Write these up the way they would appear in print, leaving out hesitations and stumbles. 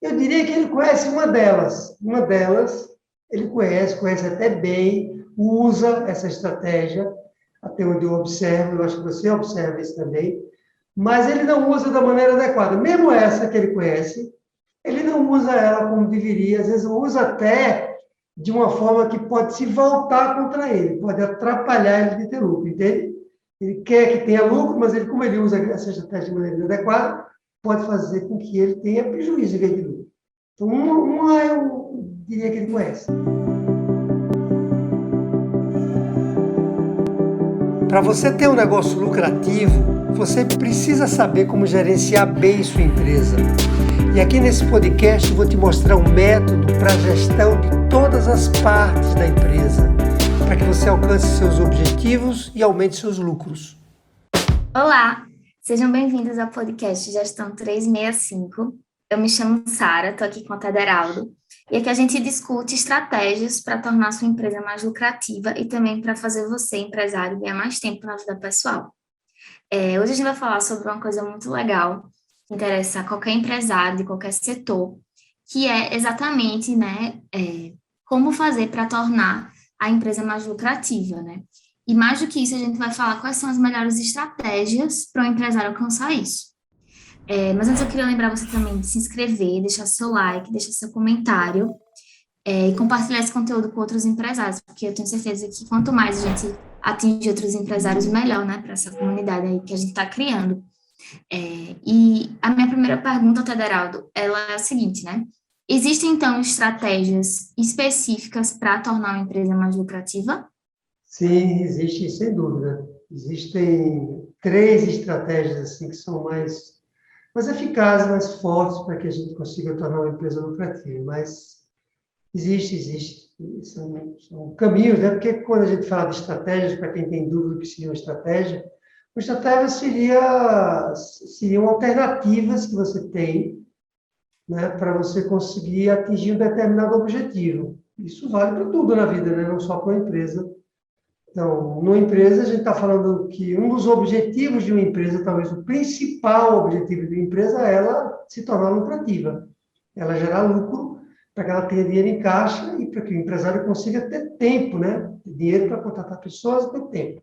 Eu diria que ele conhece uma delas. Uma delas, ele conhece até bem, usa essa estratégia, até onde eu observo, eu acho que você observa isso também, mas ele não usa da maneira adequada. Mesmo essa que ele conhece, ele não usa ela como deveria, às vezes usa até de uma forma que pode se voltar contra ele, pode atrapalhar ele de ter lucro, entende? Ele quer que tenha lucro, mas ele, como ele usa essa estratégia de maneira inadequada, pode fazer com que ele tenha prejuízo em vez de lucro. Então, uma eu diria que ele conhece. Para você ter um negócio lucrativo, você precisa saber como gerenciar bem sua empresa. E aqui nesse podcast eu vou te mostrar um método para a gestão de todas as partes da empresa, para que você alcance seus objetivos e aumente seus lucros. Olá, sejam bem-vindos ao podcast Gestão 365. Eu me chamo Sara, estou aqui com o Tederaldo, e aqui a gente discute estratégias para tornar a sua empresa mais lucrativa e também para fazer você, empresário, ganhar mais tempo na vida pessoal. Hoje a gente vai falar sobre uma coisa muito legal, que interessa a qualquer empresário de qualquer setor, que é exatamente, como fazer para tornar a empresa mais lucrativa, né? E mais do que isso, a gente vai falar quais são as melhores estratégias para o empresário alcançar isso. Mas antes eu queria lembrar você também de se inscrever, deixar seu like, deixar seu comentário e compartilhar esse conteúdo com outros empresários, porque eu tenho certeza que quanto mais a gente atinge outros empresários, melhor, né, para essa comunidade aí que a gente está criando. E a minha primeira pergunta, Tederaldo, ela é a seguinte, né? Existem, então, estratégias específicas para tornar uma empresa mais lucrativa? Sim, existe, sem dúvida. Existem 3 estratégias assim que são mais eficazes, mais fortes para que a gente consiga tornar uma empresa lucrativa. Mas existe. São caminhos, né? Porque quando a gente fala de estratégias, para quem tem dúvida do que seria uma estratégia seriam alternativas que você tem, né, para você conseguir atingir um determinado objetivo. Isso vale para tudo na vida, né? Não só para uma empresa. Então, numa empresa, a gente está falando que um dos objetivos de uma empresa, talvez o principal objetivo de uma empresa, é ela se tornar lucrativa. Ela gerar lucro para que ela tenha dinheiro em caixa e para que o empresário consiga ter tempo, né? Dinheiro para contratar pessoas e ter tempo.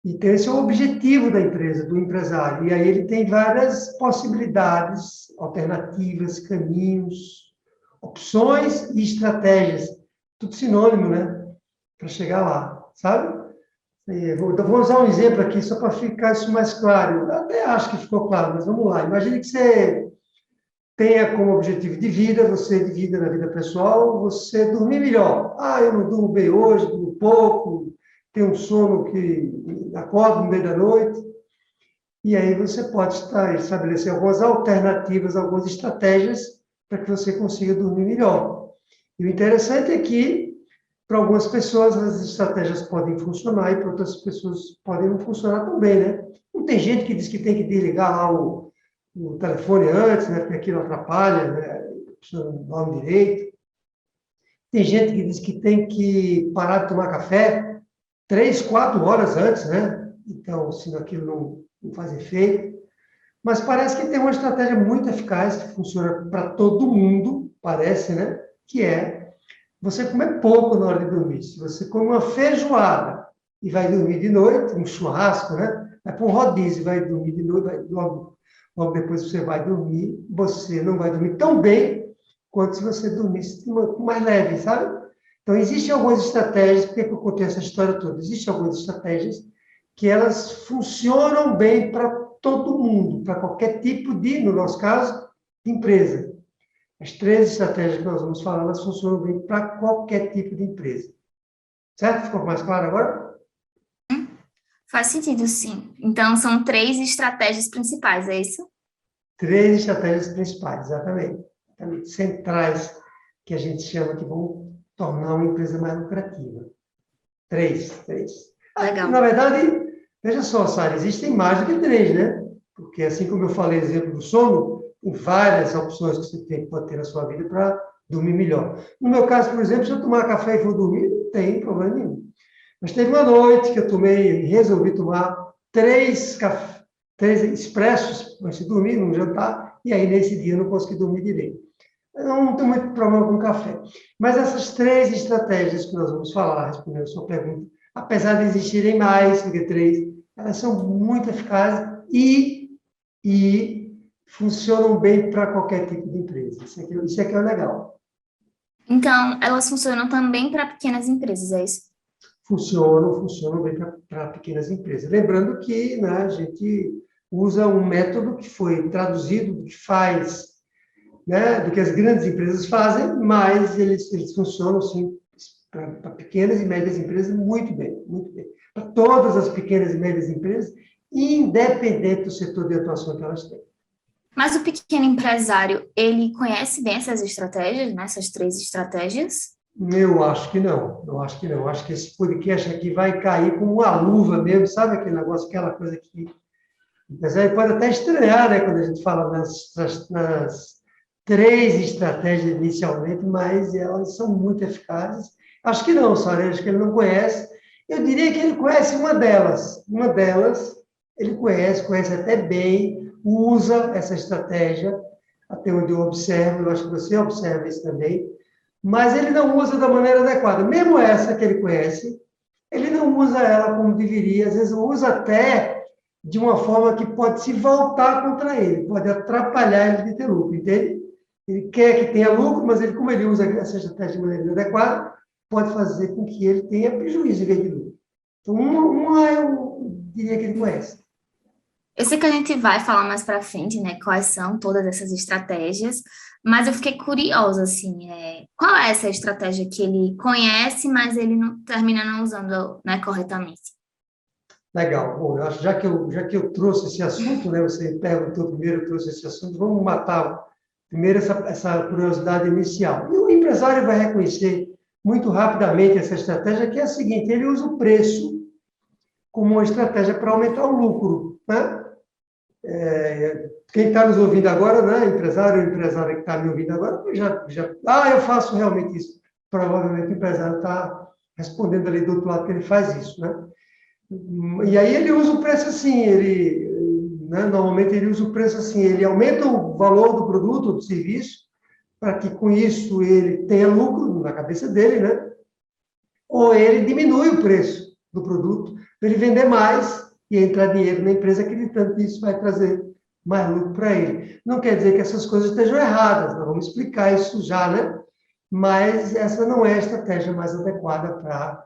Então, esse é o objetivo da empresa, do empresário. E aí ele tem várias possibilidades, alternativas, caminhos, opções e estratégias. Tudo sinônimo, né? Para chegar lá, sabe? Vou usar um exemplo aqui só para ficar isso mais claro. Eu até acho que ficou claro, mas vamos lá. Imagine que você tenha como objetivo de vida, você de vida na vida pessoal, você dormir melhor. Eu não durmo bem hoje, durmo pouco, tenho um sono que acordo no meio da noite. E aí você pode estabelecer algumas alternativas, algumas estratégias para que você consiga dormir melhor. E o interessante é que, para algumas pessoas, as estratégias podem funcionar e para outras pessoas podem não funcionar também, né? Não tem gente que diz que tem que desligar lá o telefone antes, né? Porque aquilo atrapalha, né? A pessoa não dorme direito. Tem gente que diz que tem que parar de tomar café 3, 4 horas antes, né? Então, se aquilo não faz efeito. Mas parece que tem uma estratégia muito eficaz que funciona para todo mundo, parece, né? Que é você comer pouco na hora de dormir. Se você come uma feijoada e vai dormir de noite, um churrasco, né? Vai para um rodízio e vai dormir de noite, logo depois você vai dormir, você não vai dormir tão bem quanto se você dormisse mais leve, sabe? Então, existem algumas estratégias, por que eu contei essa história toda? Existem algumas estratégias que elas funcionam bem para todo mundo, para qualquer tipo de, no nosso caso, de empresa. As 3 estratégias que nós vamos falar, elas funcionam bem para qualquer tipo de empresa. Certo? Ficou mais claro agora? Faz sentido, sim. Então, são 3 estratégias principais, é isso? 3 estratégias principais, exatamente. Centrais, que a gente chama que vão tornar uma empresa mais lucrativa. 3. Legal. Na verdade, veja só, Sara, existem mais do que 3, né? Porque assim como eu falei, exemplo do sono, tem várias opções que você pode ter na sua vida para dormir melhor. No meu caso, por exemplo, se eu tomar café e for dormir, não tem problema nenhum. Mas teve uma noite que eu resolvi tomar 3 expressos antes de dormir, num jantar, e aí nesse dia eu não consegui dormir direito. Eu não tenho muito problema com café. Mas essas 3 estratégias que nós vamos falar, respondendo a sua pergunta, apesar de existirem mais do que 3, elas são muito eficazes e funcionam bem para qualquer tipo de empresa. Isso aqui é o legal. Então, elas funcionam também para pequenas empresas, é isso? Funcionam bem para pequenas empresas. Lembrando que, né, a gente usa um método que foi traduzido do que faz, né, do que as grandes empresas fazem, mas eles funcionam, sim, para pequenas e médias empresas muito bem, muito bem. Para todas as pequenas e médias empresas, independente do setor de atuação que elas têm. Mas o pequeno empresário, ele conhece bem essas estratégias, né? Essas 3 estratégias? Eu acho que não, eu acho que não. Eu acho que esse podcast aqui vai cair como uma luva mesmo, sabe aquele negócio, aquela coisa que... Apesar de pode até estranhar, né, quando a gente fala nas 3 estratégias inicialmente, mas elas são muito eficazes. Acho que não, Sara, acho que ele não conhece. Eu diria que ele conhece uma delas. Uma delas, ele conhece até bem, usa essa estratégia, até onde eu observo, eu acho que você observa isso também, mas ele não usa da maneira adequada. Mesmo essa que ele conhece, ele não usa ela como deveria, às vezes usa até de uma forma que pode se voltar contra ele, pode atrapalhar ele de ter lucro, entende? Ele quer que tenha lucro, mas ele, como ele usa essa estratégia de maneira inadequada, pode fazer com que ele tenha prejuízo em vez de lucro. Então, uma eu diria que ele conhece. Eu sei que a gente vai falar mais para frente, né? Quais são todas essas estratégias, mas eu fiquei curiosa, assim, qual é essa estratégia que ele conhece, mas ele não termina não usando, né, corretamente? Legal. Bom, eu acho, já que eu trouxe esse assunto, né, você perguntou primeiro, eu trouxe esse assunto, vamos matar primeiro essa curiosidade inicial. E o empresário vai reconhecer muito rapidamente essa estratégia, que é a seguinte: ele usa o preço como uma estratégia para aumentar o lucro, né? Quem está nos ouvindo agora, né, empresário ou empresária que está me ouvindo agora, eu faço realmente isso. Provavelmente o empresário está respondendo ali do outro lado que ele faz isso, né? E aí ele usa o preço assim, né, normalmente ele usa o preço assim, ele aumenta o valor do produto ou do serviço, para que com isso ele tenha lucro na cabeça dele, né? Ou ele diminui o preço do produto para ele vender mais e entrar dinheiro na empresa, acreditando que isso vai trazer mais lucro para ele. Não quer dizer que essas coisas estejam erradas, nós vamos explicar isso já, né? Mas essa não é a estratégia mais adequada para...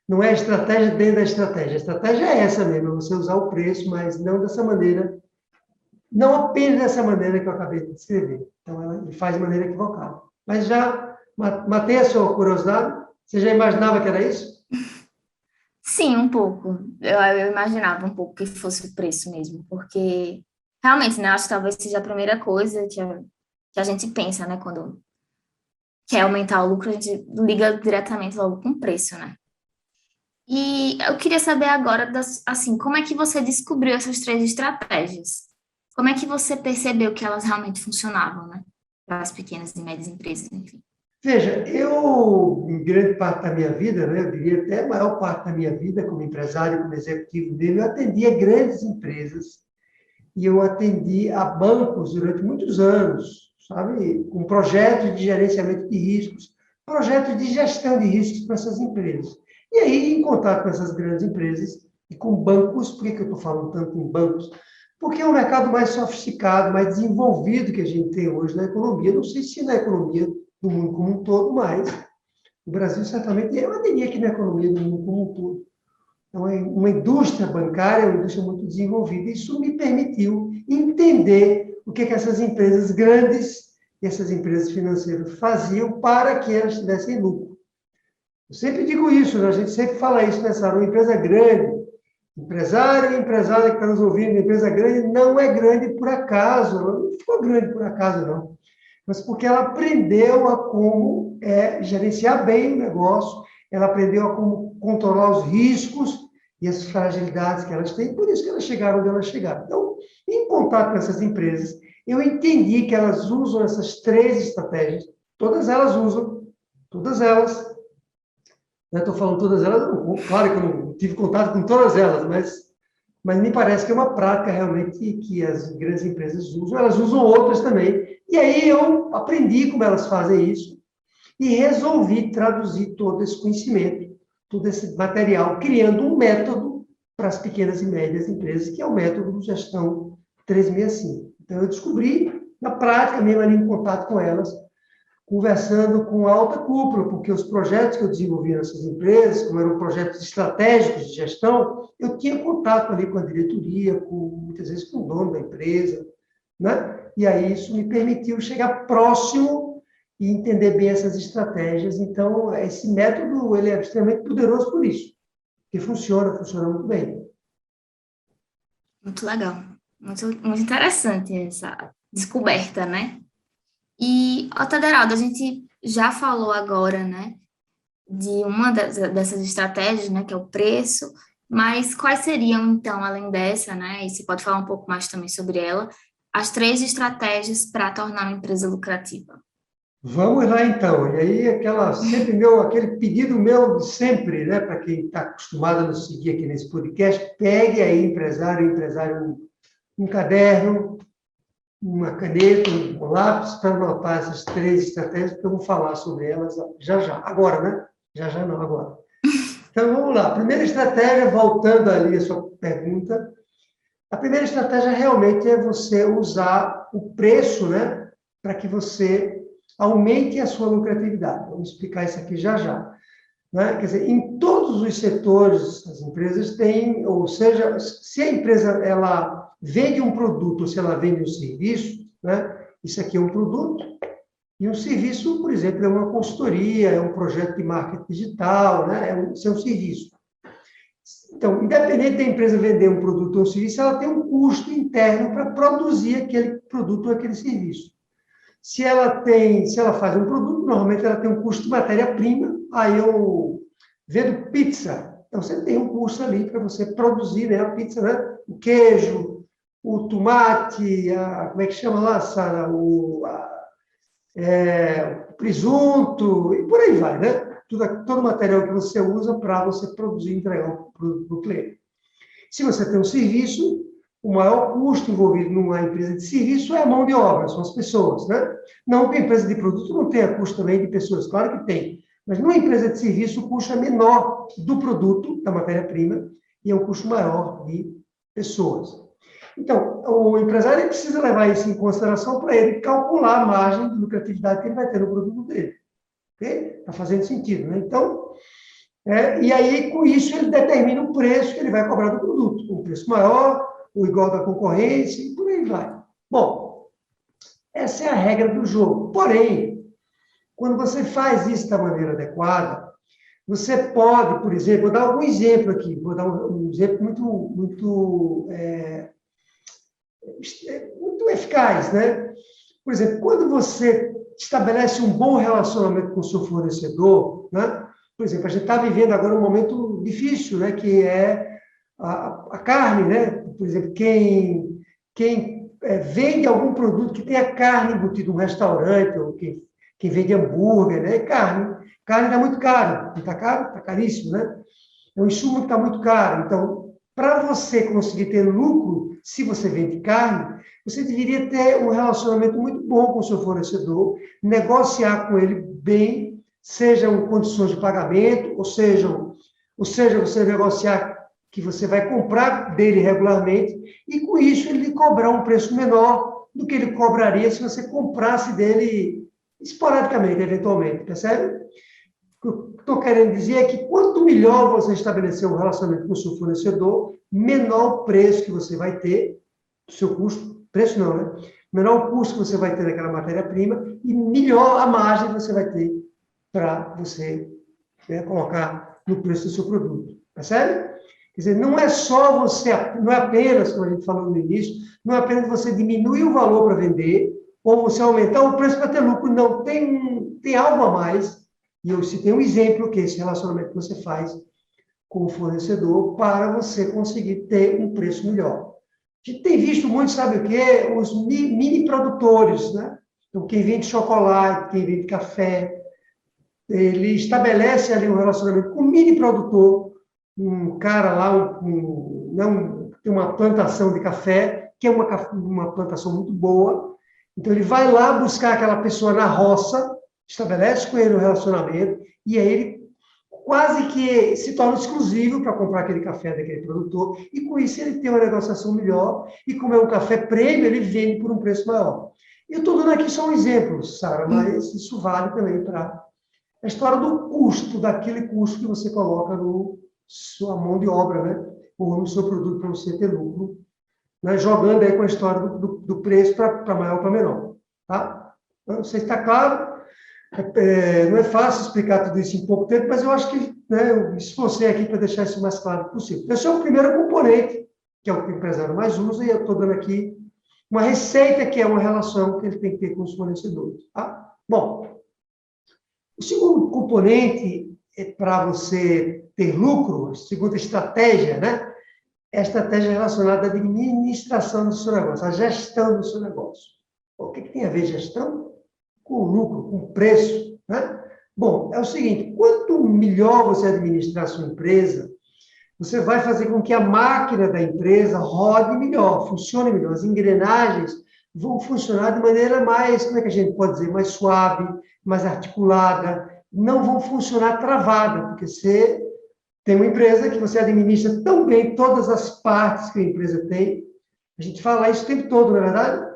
Não é a estratégia dentro da estratégia. A estratégia é essa mesmo, é você usar o preço, mas não dessa maneira, não apenas dessa maneira que eu acabei de descrever. Então, ele faz de maneira equivocada. Mas já matei a sua curiosidade? Você já imaginava que era isso? Sim, um pouco. Eu imaginava um pouco que fosse o preço mesmo, porque realmente, né, acho que talvez seja a primeira coisa que a gente pensa, né, quando quer aumentar o lucro, a gente liga diretamente logo com o preço, né? E eu queria saber agora, assim, como é que você descobriu essas 3 estratégias? Como é que você percebeu que elas realmente funcionavam, né? Para as pequenas e médias empresas, enfim. Veja, eu, em grande parte da minha vida, né, eu diria até a maior parte da minha vida, como empresário, como executivo dele, eu atendia grandes empresas e eu atendi a bancos durante muitos anos, sabe? Com projetos de gerenciamento de riscos, projetos de gestão de riscos para essas empresas. E aí, em contato com essas grandes empresas e com bancos, por que eu estou falando tanto em bancos? Porque é um mercado mais sofisticado, mais desenvolvido que a gente tem hoje na economia. Não sei se na economia do mundo como um todo, mas o Brasil certamente é uma diria que na economia do mundo como um todo. Então, é uma indústria bancária, uma indústria muito desenvolvida. Isso me permitiu entender o que essas empresas grandes, essas empresas financeiras faziam para que elas tivessem lucro. Eu sempre digo isso, né? A gente sempre fala isso nessa área. Uma empresa grande, empresário e empresária que está nos ouvindo, uma empresa grande não é grande por acaso, ela não ficou grande por acaso, não. Mas porque ela aprendeu a como gerenciar bem o negócio, ela aprendeu a como controlar os riscos e as fragilidades que elas têm, por isso que elas chegaram onde elas chegaram. Então, em contato com essas empresas, eu entendi que elas usam essas 3 estratégias, todas elas usam, todas elas. Estou falando todas elas, claro que eu não tive contato com todas elas, mas mas me parece que é uma prática realmente que as grandes empresas usam, elas usam outras também. E aí eu aprendi como elas fazem isso e resolvi traduzir todo esse conhecimento, todo esse material, criando um método para as pequenas e médias empresas, que é o método de gestão 365. Então, eu descobri, na prática, mesmo ali em contato com elas, conversando com a alta cúpula, porque os projetos que eu desenvolvi nessas empresas, como eram projetos estratégicos de gestão, eu tinha contato ali com a diretoria, muitas vezes com o dono da empresa, né? E aí isso me permitiu chegar próximo e entender bem essas estratégias. Então, esse método ele é extremamente poderoso por isso, porque funciona muito bem. Muito legal. Muito interessante essa descoberta, né? E, Otaderaldo, a gente já falou agora, né, de uma dessas estratégias, né, que é o preço, mas quais seriam, então, além dessa, né, e você pode falar um pouco mais também sobre ela, as 3 estratégias para tornar uma empresa lucrativa? Vamos lá, então. E aí, aquele pedido meu de sempre, né, para quem está acostumado a nos seguir aqui nesse podcast, pegue aí, empresário, um caderno, uma caneta, um lápis, para anotar essas 3 estratégias, porque eu vou falar sobre elas já já. Agora, né? Já já não, agora. Então, vamos lá. Primeira estratégia, voltando ali à sua pergunta, a primeira estratégia realmente é você usar o preço, né, para que você aumente a sua lucratividade. Vamos explicar isso aqui já já. Né? Quer dizer, em todos os setores, as empresas têm, ou seja, se a empresa ela vende um produto ou se ela vende um serviço, né? Isso aqui é um produto, e um serviço, por exemplo, é uma consultoria, é um projeto de marketing digital, né? Isso é um serviço. Então, independente da empresa vender um produto ou um serviço, ela tem um custo interno para produzir aquele produto ou aquele serviço. Se ela faz um produto, normalmente ela tem um custo de matéria-prima, aí eu vendo pizza, então você tem um custo ali para você produzir, né, a pizza, né? O queijo, o tomate, como é que chama lá, Sara? O presunto, e por aí vai, né? Todo o material que você usa para você produzir e entregar para o cliente. Se você tem um serviço, o maior custo envolvido numa empresa de serviço é a mão de obra, são as pessoas, né? Não que a empresa de produto não tenha custo também de pessoas, claro que tem. Mas numa empresa de serviço, o custo é menor do produto, da matéria-prima, e é um custo maior de pessoas. Então, o empresário precisa levar isso em consideração para ele calcular a margem de lucratividade que ele vai ter no produto dele. Ok? Está fazendo sentido, né? Então, e aí, com isso, ele determina o preço que ele vai cobrar do produto. Um preço maior, ou igual da concorrência, e por aí vai. Bom, essa é a regra do jogo. Porém, quando você faz isso da maneira adequada, você pode, por exemplo, vou dar algum exemplo aqui, vou dar um exemplo muito eficaz, né? Por exemplo, quando você estabelece um bom relacionamento com o seu fornecedor, né? Por exemplo, a gente está vivendo agora um momento difícil, né? Que é a carne, né? Por exemplo, quem vende algum produto que tenha carne embutida, um restaurante, ou quem vende hambúrguer, né? Carne. Carne está muito caro. Está caro? Está caríssimo, né? É um insumo que está muito caro. Então, para você conseguir ter lucro, se você vende carne, você deveria ter um relacionamento muito bom com o seu fornecedor, negociar com ele bem, sejam condições de pagamento, ou seja, você negociar que você vai comprar dele regularmente, e com isso ele lhe cobrar um preço menor do que ele cobraria se você comprasse dele esporadicamente, eventualmente, percebe? O que estou querendo dizer é que quanto melhor você estabelecer um relacionamento com o seu fornecedor, menor o preço que você vai ter, o seu custo, preço não, né? Menor o custo que você vai ter daquela matéria-prima e melhor a margem que você vai ter para você, né, colocar no preço do seu produto. Percebe? Quer dizer, não é só você, não é apenas, como a gente falou no início, não é apenas você diminuir o valor para vender ou você aumentar o preço para ter lucro. Não, tem algo a mais. E eu citei um exemplo, que é esse relacionamento que você faz com o fornecedor para você conseguir ter um preço melhor. A gente tem visto muito, sabe o quê? Os mini produtores, né? Então, quem vende chocolate, quem vende café, ele estabelece ali um relacionamento com um mini produtor, um cara lá, tem uma plantação de café, que é uma plantação muito boa. Então, ele vai lá buscar aquela pessoa na roça, estabelece com ele um relacionamento, e aí ele quase que se torna exclusivo para comprar aquele café daquele produtor, e com isso ele tem uma negociação melhor, e como é um café prêmio, ele vende por um preço maior. Eu estou dando aqui só um exemplo, Sara, mas isso vale também para a história do custo, daquele custo que você coloca no sua mão de obra, né? Ou no seu produto para você ter lucro, né? Jogando aí com a história do preço para maior ou para menor. Tá? Não sei se está claro. Não é fácil explicar tudo isso em pouco tempo, mas eu acho que, né, eu me esforcei aqui para deixar isso o mais claro possível. Esse é o primeiro componente, que é o que o empresário mais usa, e eu estou dando aqui uma receita, que é uma relação que ele tem que ter com os fornecedores. Tá? Bom, o segundo componente é para você ter lucro, a segunda estratégia, né? É a estratégia relacionada à administração do seu negócio, à gestão do seu negócio. O que tem a ver gestão? Com lucro, com preço, né? Bom, é o seguinte, quanto melhor você administrar a sua empresa, você vai fazer com que a máquina da empresa rode melhor, funcione melhor. As engrenagens vão funcionar de maneira mais, como é que a gente pode dizer, mais suave, mais articulada, não vão funcionar travada, porque você tem uma empresa que você administra tão bem todas as partes que a empresa tem. A gente fala isso o tempo todo, não é verdade?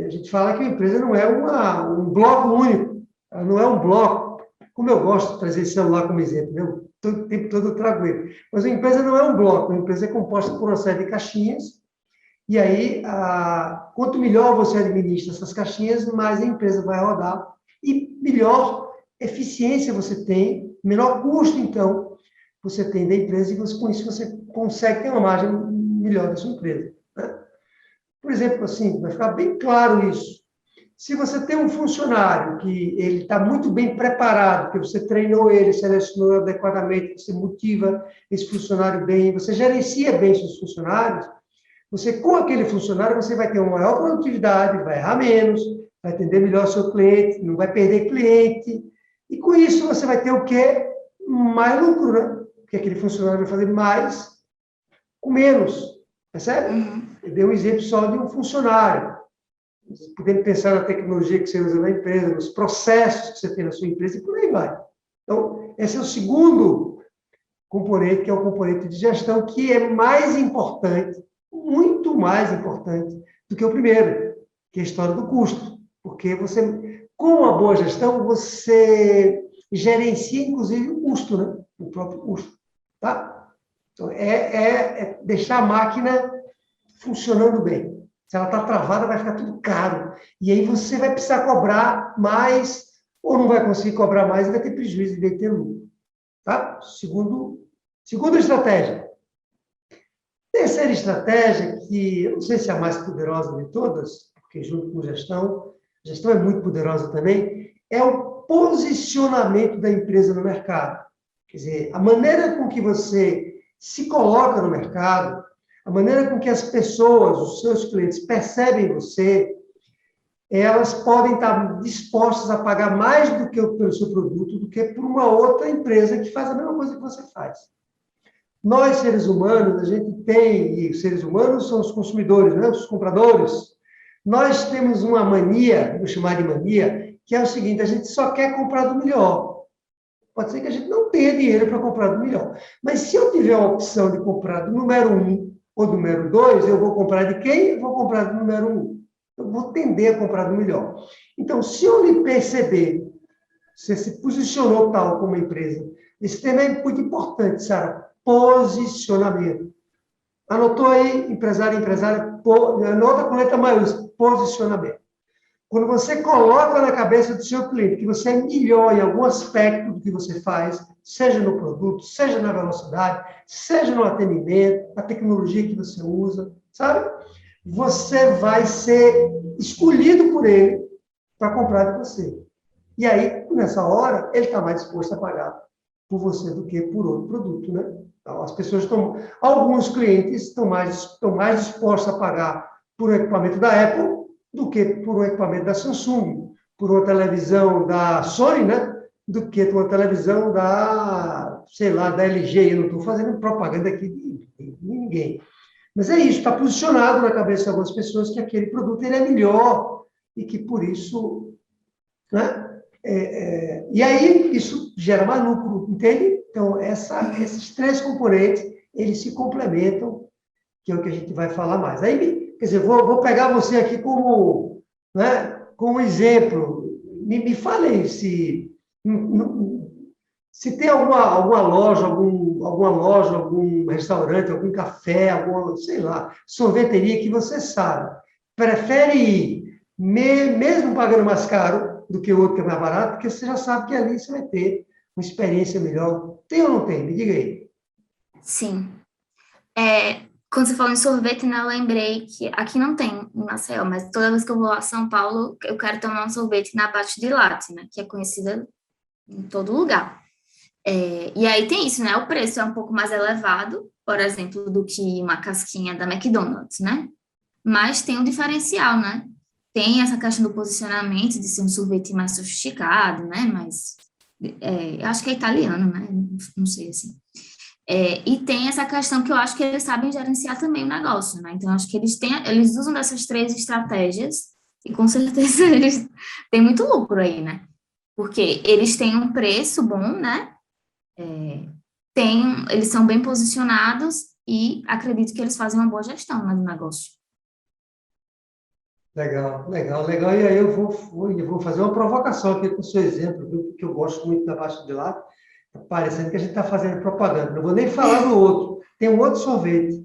A gente fala que a empresa não é um bloco único, ela não é um bloco. Como eu gosto de trazer esse celular como exemplo, né? O tempo todo eu trago ele. Mas a empresa não é um bloco, a empresa é composta por uma série de caixinhas, e aí, quanto melhor você administra essas caixinhas, mais a empresa vai rodar, e melhor eficiência você tem, menor custo, então, você tem da empresa, e com isso você consegue ter uma margem melhor da sua empresa. Né? Por exemplo, assim, vai ficar bem claro isso. Se você tem um funcionário que ele está muito bem preparado, que você treinou ele, selecionou adequadamente, você motiva esse funcionário bem, você gerencia bem seus funcionários, você, com aquele funcionário, você vai ter uma maior produtividade, vai errar menos, vai atender melhor o seu cliente, não vai perder cliente, e com isso você vai ter o quê? Mais lucro, né? Porque aquele funcionário vai fazer mais com menos, percebe? Eu dei um exemplo só de um funcionário. Podemos pensar na tecnologia que você usa na empresa, nos processos que você tem na sua empresa, e por aí vai. Então, esse é o segundo componente, que é o componente de gestão, que é mais importante, muito mais importante do que o primeiro, que é a história do custo. Porque você, com a boa gestão, você gerencia, inclusive, o custo, né? O próprio custo. Tá? Então, é deixar a máquina funcionando bem. Se ela está travada, vai ficar tudo caro. E aí você vai precisar cobrar mais, ou não vai conseguir cobrar mais e vai ter prejuízo, vai ter lucro. Tá? Segunda estratégia. Terceira estratégia, que eu não sei se é a mais poderosa de todas, porque junto com gestão é muito poderosa também, é o posicionamento da empresa no mercado. Quer dizer, a maneira com que você se coloca no mercado, a maneira com que as pessoas, os seus clientes, percebem você, elas podem estar dispostas a pagar mais do que pelo seu produto, do que por uma outra empresa que faz a mesma coisa que você faz. Nós, seres humanos, a gente tem, e os seres humanos são os consumidores, né? Os compradores. Nós temos uma mania, vou chamar de mania, que é o seguinte, a gente só quer comprar do melhor. Pode ser que a gente não tenha dinheiro para comprar do melhor. Mas se eu tiver a opção de comprar do número 1 ou do número 2, eu vou comprar de quem? Eu vou comprar do número 1. Eu vou tender a comprar do melhor. Então, se eu lhe perceber, você se posicionou tal como empresa, esse tema é muito importante, Sara. Posicionamento. Anotou aí, empresário, anota com letra maiúscula, posicionamento. Quando você coloca na cabeça do seu cliente que você é melhor em algum aspecto do que você faz, seja no produto, seja na velocidade, seja no atendimento, na tecnologia que você usa, sabe? Você vai ser escolhido por ele para comprar de você. E aí, nessa hora, ele está mais disposto a pagar por você do que por outro produto, né? Então, as pessoas alguns clientes estão mais dispostos a pagar por um equipamento da Apple do que por um equipamento da Samsung, por uma televisão da Sony, né? do que uma televisão da, sei lá, da LG. Eu não estou fazendo propaganda aqui de ninguém. Mas é isso, está posicionado na cabeça de algumas pessoas que aquele produto ele é melhor e que, por isso, né? E aí, isso gera mais lucro, entende? Então, esses três componentes, eles se complementam, que é o que a gente vai falar mais. Aí, quer dizer, vou pegar você aqui como, né, como exemplo. Me fale aí se tem alguma loja, algum restaurante, algum café, alguma, sei lá, sorveteria que você sabe, prefere ir, mesmo pagando mais caro do que o outro que é mais barato, porque você já sabe que ali você vai ter uma experiência melhor. Tem ou não tem? Me diga aí. Sim. Quando você falou em sorvete, né, eu lembrei que aqui não tem em Maceió, mas toda vez que eu vou a São Paulo, eu quero tomar um sorvete na Abaixo de Latte, né, que é conhecida em todo lugar. E aí tem isso, né? O preço é um pouco mais elevado, por exemplo, do que uma casquinha da McDonald's, né? Mas tem um diferencial, né? Tem essa questão do posicionamento, de ser um sorvete mais sofisticado, né? Mas eu acho que é italiano, né? Não sei assim. E tem essa questão que eu acho que eles sabem gerenciar também o negócio, né? Então, eu acho que eles usam dessas três estratégias e com certeza eles têm muito lucro aí, né? Porque eles têm um preço bom, né? Eles são bem posicionados e acredito que eles fazem uma boa gestão, né, do negócio. Legal, legal, legal. E aí eu vou fazer uma provocação aqui com o seu exemplo, viu? Porque eu gosto muito da Baixa de Lata. Tá parecendo que a gente está fazendo propaganda. Não vou nem falar do outro. Tem um outro sorvete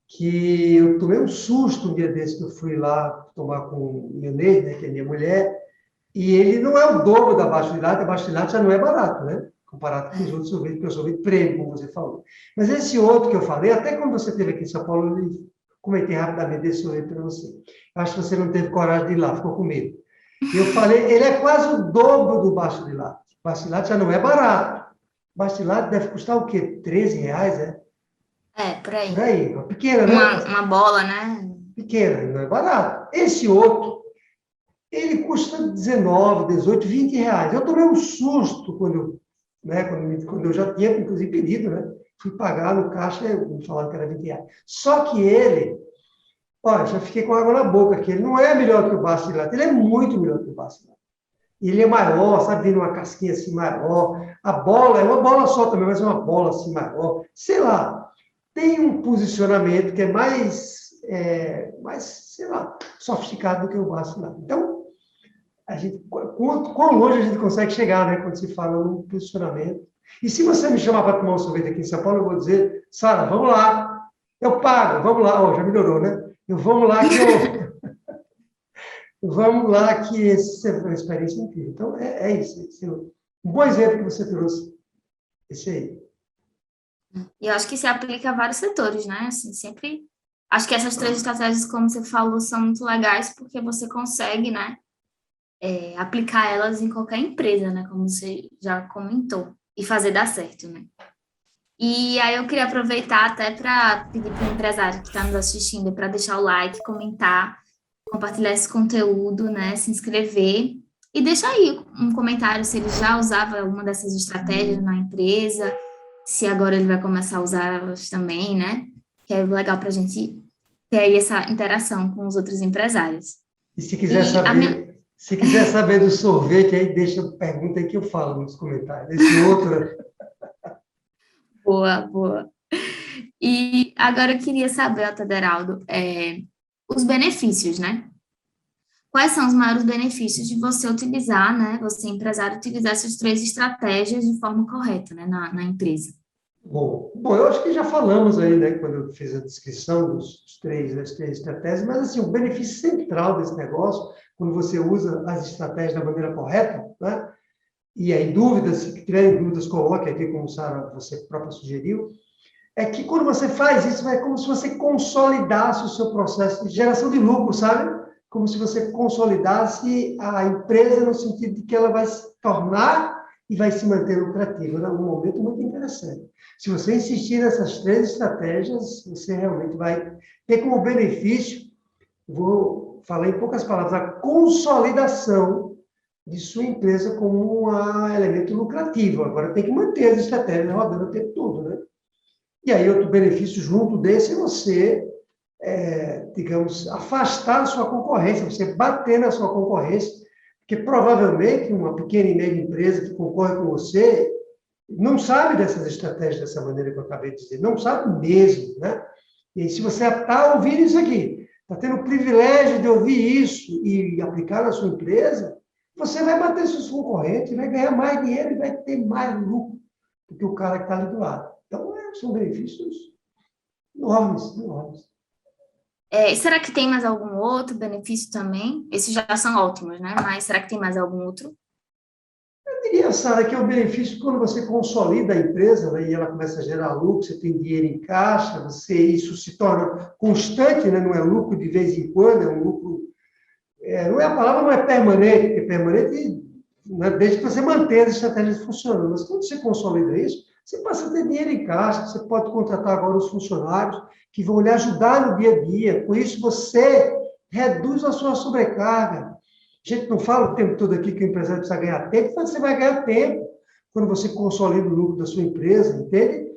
que eu tomei um susto um dia desse que eu fui lá tomar com o Inês, né, que é minha mulher, e ele não é o dobro da Baixa de Lata. A Baixa de Lata já não é barato, né? Comparado com os outros sorvetes, que é o sorvete premium, como você falou. Mas esse outro que eu falei, até quando você esteve aqui em São Paulo, eu comentei rapidamente desse sorvete para você. Acho que você não teve coragem de ir lá, ficou com medo. E eu falei, ele é quase o dobro do Baixo de Latte. Baixo de Latte já não é barato. Baixo de Latte deve custar o quê? R$ 13, é? Por Por aí. aí. Uma pequena, né? Uma bola, né? Pequena, não é barato. Esse outro, ele custa R$ 19, R$ 18, R$ 20. Eu tomei um susto quando eu já tinha, inclusive, pedido, né? Fui pagar no caixa e me falaram que era R$ 20. Só que ele, olha, já fiquei com água na boca aqui. Ele não é melhor que o Baixo de Latte, ele é muito melhor que o Baixo de Latte. Ele é maior, sabe, vindo uma casquinha assim maior. A bola é uma bola só também, mas é uma bola assim maior. Sei lá, tem um posicionamento que é mais, sei lá, sofisticado do que o Baixo de Latte. Então, quão longe a gente consegue chegar, né, quando se fala no posicionamento. E se você me chamar para tomar um sorvete aqui em São Paulo, eu vou dizer, Sara, vamos lá, eu pago, vamos lá, já melhorou, né? Vamos lá que essa é uma experiência incrível. Então, é isso. Esse é um bom exemplo que você trouxe, esse aí. E eu acho que se aplica a vários setores, né? Assim, sempre. Acho que essas três estratégias, como você falou, são muito legais porque você consegue, né, aplicar elas em qualquer empresa, né? Como você já comentou, e fazer dar certo, né? E aí eu queria aproveitar até para pedir para o empresário que está nos assistindo para deixar o like, comentar, compartilhar esse conteúdo, né? Se inscrever e deixar aí um comentário se ele já usava uma dessas estratégias na empresa, se agora ele vai começar a usá-las também, né? Que é legal para a gente ter aí essa interação com os outros empresários. E Minha... se quiser saber do sorvete, aí deixa pergunta aí que eu falo nos comentários. Esse outro. Boa, boa. E agora eu queria saber, Ataderaldo, os benefícios, né? Quais são os maiores benefícios de você utilizar, né? Você, empresário, utilizar essas três estratégias de forma correta, né? Na empresa. Bom, eu acho que já falamos aí, né, quando eu fiz a descrição das três estratégias, mas assim, o benefício central desse negócio, quando você usa as estratégias da maneira correta, né? E aí dúvidas, se tiverem dúvidas, coloque aqui, como Sara, você própria sugeriu, é que quando você faz isso, é como se você consolidasse o seu processo de geração de lucro, sabe? Como se você consolidasse a empresa no sentido de que ela vai se tornar e vai se manter lucrativa, né? Um momento muito interessante. Se você insistir nessas três estratégias, você realmente vai ter como benefício, vou falar em poucas palavras, a consolidação de sua empresa como um elemento lucrativo. Agora tem que manter as estratégias rodando o tempo todo, né? E aí outro benefício junto desse é você, digamos, afastar a sua concorrência, você bater na sua concorrência, porque provavelmente uma pequena e média empresa que concorre com você não sabe dessas estratégias dessa maneira que eu acabei de dizer, não sabe mesmo, né? E aí, se você está ouvindo isso aqui, está tendo o privilégio de ouvir isso e aplicar na sua empresa, você vai bater seus concorrentes, vai ganhar mais dinheiro e vai ter mais lucro do que o cara que está ali do lado. Então, são benefícios enormes, enormes. E será que tem mais algum outro benefício também? Esses já são ótimos, né? Mas será que tem mais algum outro? Eu diria, Sara, que é o benefício quando você consolida a empresa, né, e ela começa a gerar lucro, você tem dinheiro em caixa, isso se torna constante, né, não é lucro de vez em quando, é um lucro. Não é a palavra, não é permanente, porque permanente, né, desde que você mantenha as estratégias funcionando. Mas quando você consolida isso, você passa a ter dinheiro em caixa, você pode contratar agora os funcionários que vão lhe ajudar no dia a dia. Com isso, você reduz a sua sobrecarga. A gente não fala o tempo todo aqui que o empresário precisa ganhar tempo, mas você vai ganhar tempo quando você consolida o lucro da sua empresa, entende?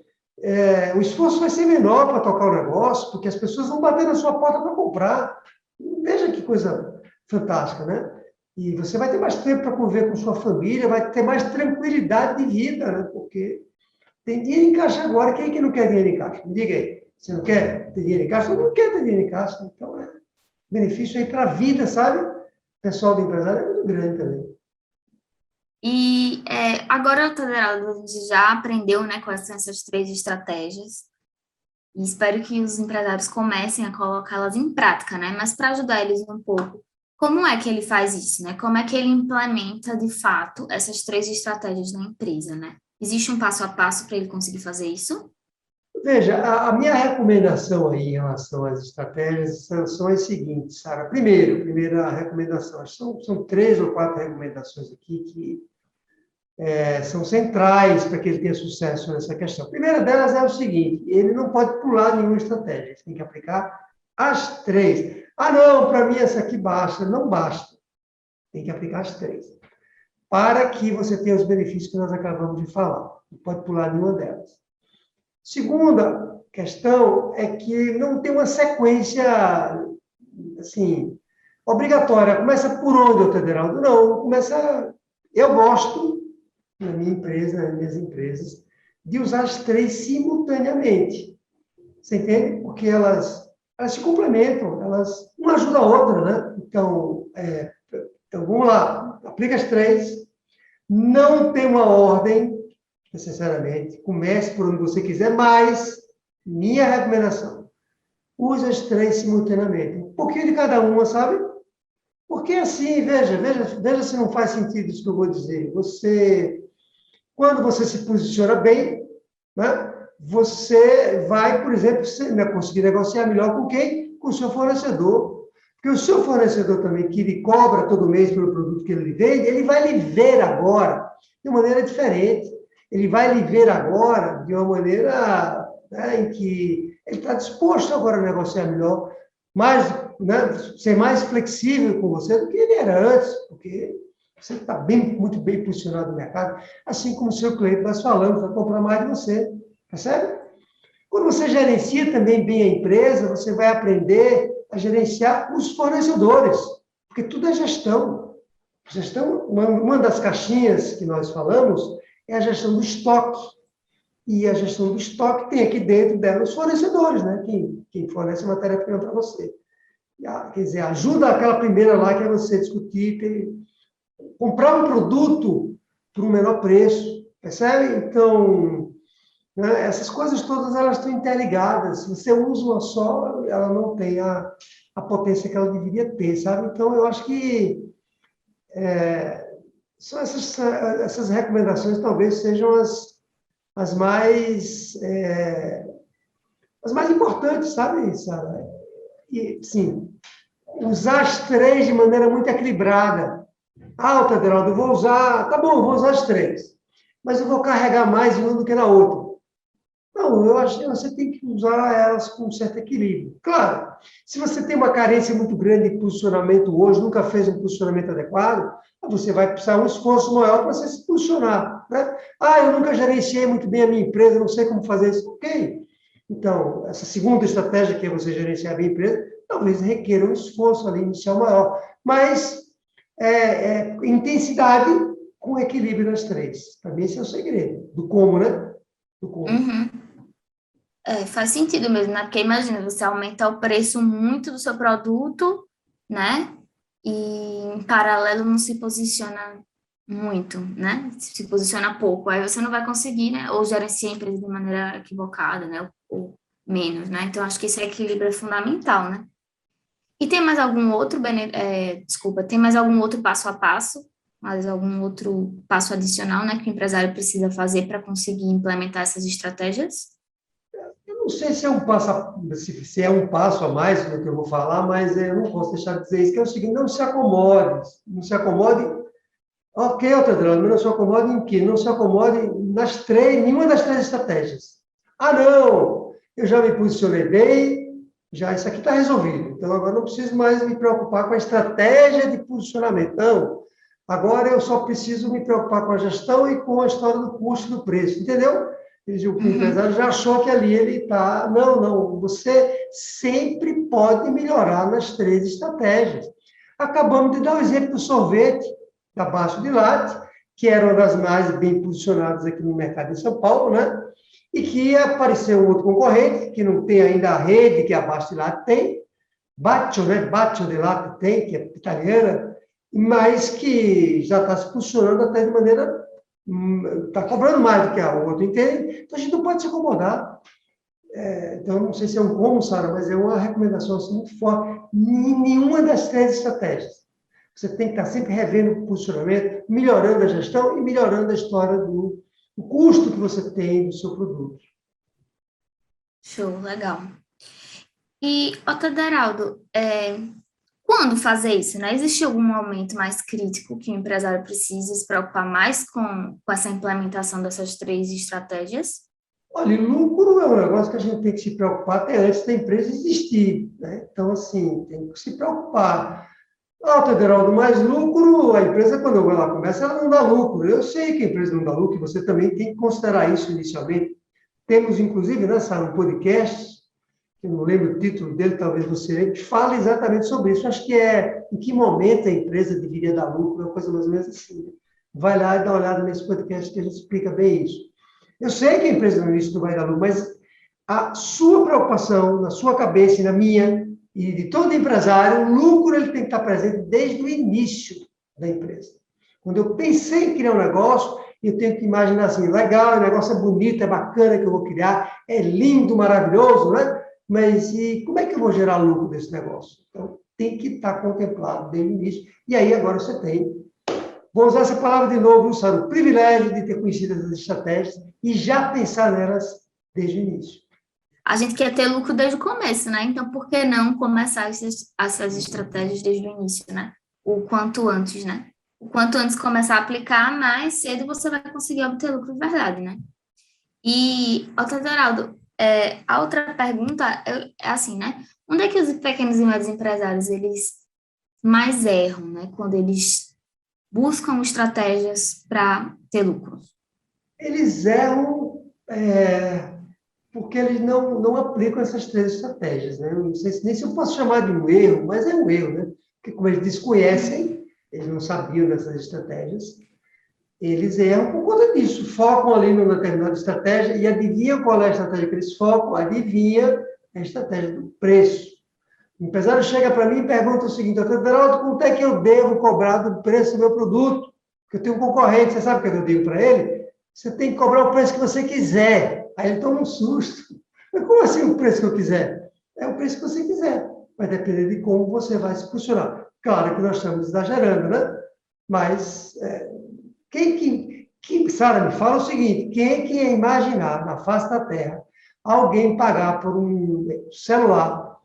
O esforço vai ser menor para tocar o negócio, porque as pessoas vão bater na sua porta para comprar. Veja que coisa fantástica, né? E você vai ter mais tempo para conviver com sua família, vai ter mais tranquilidade de vida, né? Porque tem dinheiro em caixa agora. Quem é que não quer dinheiro em caixa? Me diga aí. Você não quer ter dinheiro em caixa? Todo mundo quer ter dinheiro em caixa. Então, benefício aí para a vida, sabe? O pessoal do empresário é muito grande também. E agora, Taderaldo, a gente já aprendeu, né, quais são essas 3 estratégias. E espero que os empresários comecem a colocá-las em prática, né? Mas para ajudar eles um pouco, como é que ele faz isso, né? Como é que ele implementa, de fato, essas 3 estratégias na empresa, né? Existe um passo a passo para ele conseguir fazer isso? Veja, a minha recomendação aí em relação às estratégias são as seguintes, Sara. Primeira recomendação, são 3 ou 4 recomendações aqui que são centrais para que ele tenha sucesso nessa questão. A primeira delas é o seguinte: ele não pode pular nenhuma estratégia, ele tem que aplicar as 3. Ah, não, para mim essa aqui basta. Não basta. Tem que aplicar as 3. Para que você tenha os benefícios que nós acabamos de falar. Não pode pular nenhuma delas. Segunda questão é que não tem uma sequência, assim, obrigatória. Começa por onde, doutor Ederaldo? Não, começa... Eu gosto, na minha empresa, nas minhas empresas, de usar as 3 simultaneamente. Você entende? Porque elas se complementam, uma ajuda a outra, né? Então, vamos lá, aplica as 3, não tem uma ordem, necessariamente, comece por onde você quiser, mas minha recomendação, use as 3 simultaneamente. Um pouquinho de cada uma, sabe? Porque assim, veja se não faz sentido isso que eu vou dizer. Quando você se posiciona bem, né, você vai, por exemplo, conseguir negociar melhor com quem? Com o seu fornecedor. Porque o seu fornecedor também, que lhe cobra todo mês pelo produto que ele lhe vende, ele vai lhe ver agora de uma maneira diferente. Ele vai lhe ver agora de uma maneira, né, em que ele está disposto agora a negociar melhor, né, ser mais flexível com você do que ele era antes, porque você está muito bem posicionado no mercado, assim como o seu cliente vai falando, vai comprar mais de você, percebe? Quando você gerencia também bem a empresa, você vai aprender a gerenciar os fornecedores, porque tudo é gestão. Gestão, uma das caixinhas que nós falamos é a gestão do estoque. E a gestão do estoque tem aqui dentro dela os fornecedores, né? Quem fornece matéria-prima para você. Quer dizer, ajuda aquela primeira lá que é você discutir, comprar um produto por um menor preço, percebe? Então, né, essas coisas todas elas estão interligadas. Se você usa uma só, ela não tem a potência que ela deveria ter, sabe? Então, eu acho que são essas recomendações talvez sejam as mais importantes, sabe, Sara? E, sim, usar as 3 de maneira muito equilibrada. Ah, Taderaldo, eu vou usar... Tá bom, eu vou usar as 3. Mas eu vou carregar mais em uma do que na outra. Não, eu acho que você tem que usar elas com um certo equilíbrio. Claro, se você tem uma carência muito grande de posicionamento hoje, nunca fez um posicionamento adequado, você vai precisar de um esforço maior para você se posicionar, né? Ah, eu nunca gerenciei muito bem a minha empresa, não sei como fazer isso. Ok. Então, essa segunda estratégia, que é você gerenciar bem a empresa, talvez requer um esforço ali inicial maior. Mas intensidade com equilíbrio nas três. Para mim, esse é o segredo. Do como, né? Do como. Uhum. Faz sentido mesmo, né? Porque imagina, você aumenta o preço muito do seu produto, né? E em paralelo não se posiciona muito, né? Se posiciona pouco, aí você não vai conseguir, né? Ou gerenciar a empresa de maneira equivocada, né? Ou menos, né? Então, acho que esse equilíbrio é fundamental, né? E tem mais algum outro, tem mais algum outro passo a passo, mais algum outro passo adicional, né, que o empresário precisa fazer para conseguir implementar essas estratégias? Eu não sei se é um passo se é um passo a mais do que eu vou falar, mas eu não posso deixar de dizer isso, que é o seguinte: não se acomode. Não se acomode. Ok, Altadrado, mas não se acomode em quê? Não se acomode nenhuma das três estratégias. Ah, não, eu já me posicionei bem, já isso aqui está resolvido. Então, agora não preciso mais me preocupar com a estratégia de posicionamento. Não, agora eu só preciso me preocupar com a gestão e com a história do custo e do preço, entendeu? O empresário já achou que ali ele está... Não, não, você sempre pode melhorar nas três estratégias. Acabamos de dar o exemplo do sorvete, da Baixo de Latte, que era uma das mais bem posicionadas aqui no mercado de São Paulo, né? E que apareceu um outro concorrente, que não tem ainda a rede que a Baixo de Latte tem, Baccio, né? Baccio de Latte tem, que é italiana, mas que já está se posicionando até de maneira... Está cobrando mais do que a outra, entende? Então, a gente não pode se acomodar. Então, não sei se é um como, Sara, mas é uma recomendação assim, muito forte. Nenhuma das três estratégias. Você tem que estar sempre revendo o posicionamento, melhorando a gestão e melhorando a história do custo que você tem do seu produto. Show, legal. E, Otaderaldo, quando fazer isso, né? Existe algum momento mais crítico que o empresário precisa se preocupar mais com essa implementação dessas três estratégias? Olha, lucro é um negócio que a gente tem que se preocupar até antes da empresa existir, né? Então, assim, tem que se preocupar. Ah, Federaldo, mais lucro, a empresa, quando ela começa, ela não dá lucro. Eu sei que a empresa não dá lucro, e você também tem que considerar isso inicialmente. Temos, inclusive, nessa um podcast, eu não lembro o título dele, talvez você, que fala exatamente sobre isso. Acho que é em que momento a empresa deveria dar lucro, uma coisa mais ou menos assim. Vai lá e dá uma olhada nesse podcast que a gente explica bem isso. Eu sei que a empresa no início não vai dar lucro, mas a sua preocupação, na sua cabeça e na minha, e de todo empresário, o lucro ele tem que estar presente desde o início da empresa. Quando eu pensei em criar um negócio, eu tenho que imaginar assim, legal, o negócio é bonito, é bacana que eu vou criar, é lindo, maravilhoso, né? Mas e como é que eu vou gerar lucro desse negócio? Então, tem que estar contemplado desde o início. E aí, agora você tem... Vou usar essa palavra de novo, Sara, o privilégio de ter conhecido essas estratégias e já pensar nelas desde o início. A gente quer ter lucro desde o começo, né? Então, por que não começar essas estratégias desde o início, né? O quanto antes, né? O quanto antes começar a aplicar, mais cedo você vai conseguir obter lucro de verdade, né? E, Geraldo, a outra pergunta é assim, né? Onde é que os pequenos e médios empresários, eles mais erram, né? Quando eles buscam estratégias para ter lucro? Eles erram porque eles não aplicam essas três estratégias, né? Não sei nem se eu posso chamar de um erro, mas é um erro, né? Porque como eles desconhecem, eles não sabiam dessas estratégias, eles erram por conta disso, focam ali numa determinada estratégia e adivinha qual é a estratégia que eles focam, adivinha a estratégia do preço. O empresário chega para mim e pergunta o seguinte: Geraldo, quanto é que eu devo cobrar do preço do meu produto? Porque eu tenho um concorrente, você sabe o que eu digo para ele? Você tem que cobrar o preço que você quiser. Aí ele toma um susto. Mas como assim o preço que eu quiser? É o preço que você quiser. Vai depender de como você vai se posicionar. Claro que nós estamos exagerando, né? Mas Sara, me fala o seguinte: quem é que ia imaginar na face da Terra alguém pagar por um celular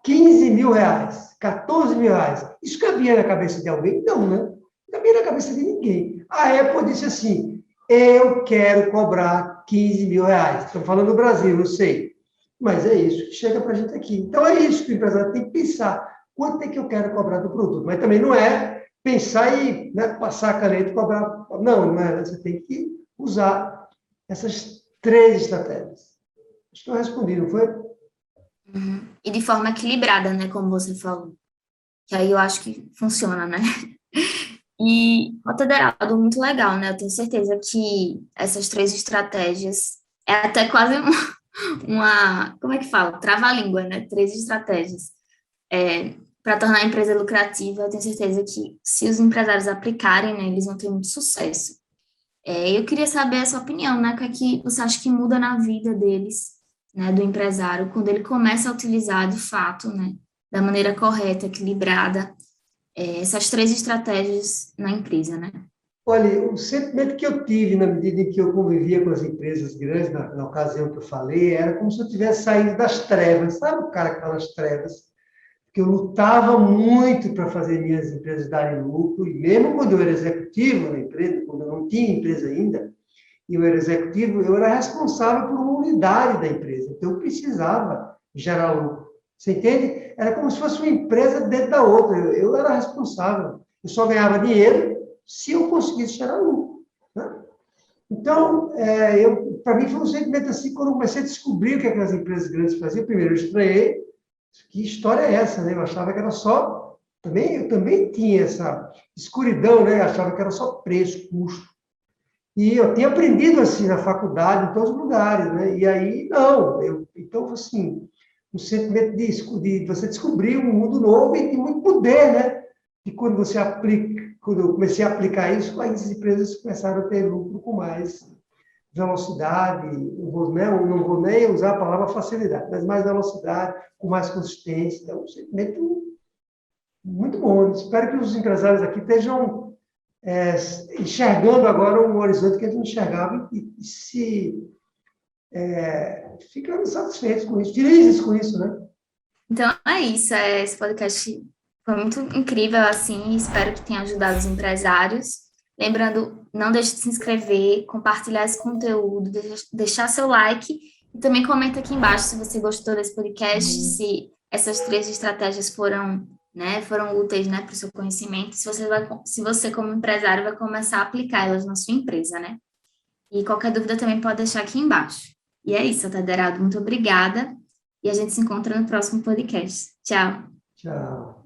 15 mil reais, 14 mil reais? Isso cabia na cabeça de alguém? Não, né? Não cabia na cabeça de ninguém. A Apple disse assim: eu quero cobrar 15 mil reais. Estão falando do Brasil, eu sei. Mas é isso que chega para a gente aqui. Então, é isso que o empresário tem que pensar. Quanto é que eu quero cobrar do produto? Mas também não é pensar e, né, passar a caneta e cobrar. Não é. Você tem que usar essas três estratégias. Acho que eu respondi, não foi? Uhum. E de forma equilibrada, né, como você falou. Que aí eu acho que funciona, né? E Rota Heraldo, muito legal, né? Eu tenho certeza que essas três estratégias é até quase como é que fala? Trava-língua, né? Três estratégias. Para tornar a empresa lucrativa, eu tenho certeza que se os empresários aplicarem, né, eles vão ter muito sucesso. Eu queria saber a sua opinião, né? O que é que você acha que muda na vida deles, né, do empresário, quando ele começa a utilizar de fato, né, da maneira correta, equilibrada, essas três estratégias na empresa, né? Olha, o sentimento que eu tive na medida em que eu convivia com as empresas grandes, na ocasião que eu falei, era como se eu tivesse saído das trevas. Sabe o cara que está nas trevas? Que eu lutava muito para fazer minhas empresas darem lucro, e mesmo quando eu era executivo na empresa, quando eu não tinha empresa ainda, e eu era executivo, eu era responsável por uma unidade da empresa, então eu precisava gerar lucro. Você entende? Era como se fosse uma empresa dentro da outra, eu era responsável. Eu só ganhava dinheiro se eu conseguisse gerar lucro. Né? Então, para mim foi um sentimento assim, quando eu comecei a descobrir o que as empresas grandes faziam, primeiro eu estranhei, que história é essa, né? Eu achava que era só. Eu também tinha essa escuridão, né? Eu achava que era só preço, custo. E eu tinha aprendido assim na faculdade, em todos os lugares, né? E aí, não. Então, assim, um sentimento de você descobrir um mundo novo e de muito poder, né? E quando você aplica, quando eu comecei a aplicar isso, aí as empresas começaram a ter lucro com mais velocidade, não vou nem usar a palavra facilidade, mas mais velocidade, com mais consistência. É um sentimento muito bom. Espero que os empresários aqui estejam enxergando agora um horizonte que eles não enxergavam e se ficando satisfeitos com isso, felizes com isso, né? Então é isso, esse podcast foi muito incrível, assim, espero que tenha ajudado os empresários. Lembrando, não deixe de se inscrever, compartilhar esse conteúdo, deixar seu like e também comenta aqui embaixo se você gostou desse podcast, se essas três estratégias foram, né, foram úteis, né, para o seu conhecimento, se você como empresário vai começar a aplicá-las na sua empresa, né? E qualquer dúvida também pode deixar aqui embaixo. E é isso, Taderaldo, muito obrigada. E a gente se encontra no próximo podcast. Tchau. Tchau.